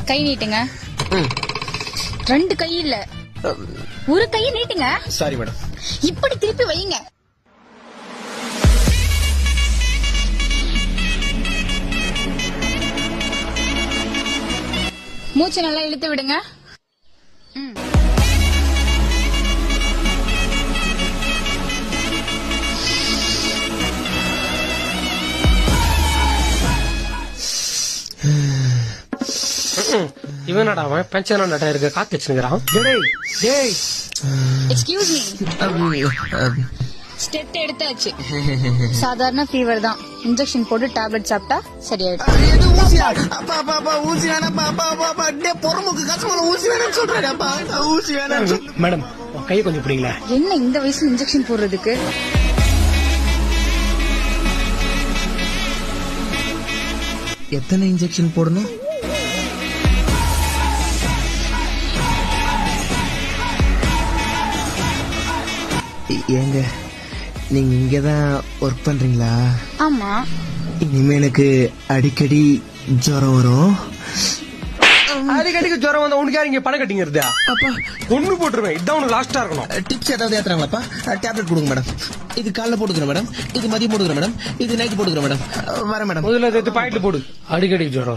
கை நீட்டுங்க. 2 கை இல்ல, ஒரு கையை நீட்டுங்க. Sorry madam. இப்படி திருப்பி வைங்க. மூச்சு நல்லா இழுத்து விடுங்க. இவனடா அவன் பென்ஷன் நட்டா இருக்க காத்து வச்சுக்கிறான். எக்ஸ்கியூஸ் மீ, ஸ்டெட் எடுத்தாச்சு. சாதாரண ஃபீவர் தான், இன்ஜெக்ஷன் போட்டு டேப்லெட் சாப்பிட்டா சரியாயிடும். மேடம் கை கொஞ்சம் பிடிங்களா? என்ன இந்த வயசுல இன்ஜெக்ஷன் போடுறதுக்கு? எத்தனை இன்ஜெக்ஷன் போடணும்? ஏங்க நீங்க இங்கதான் ஒர்க் பண்றீங்களா? ஆமா. இனிமே எனக்கு அடிக்கடி ஜுரம் வரும். அடிக்கடிக்கு ஜுரம் வந்தா உனக்கு யாரு இங்க பணம் கட்டிங்கிறது? அப்பா ஒண்ணு போட்டுருவேன், இதான் உனக்கு லாஸ்டா இருக்கணும். டிப்ஸ் ஏதாவது ஏத்துறாங்களாப்பா? டேப்லெட் கொடுங்க மேடம். இது காலைல போட்டுக்கிறேன் மேடம், இது மதியம் போட்டுக்கிறேன் மேடம், இது நைட் போட்டுக்கிறேன் மேடம். வரேன் மேடம். முதல்ல பாக்கெட்ல போடு. அடிக்கடி ஜுரம்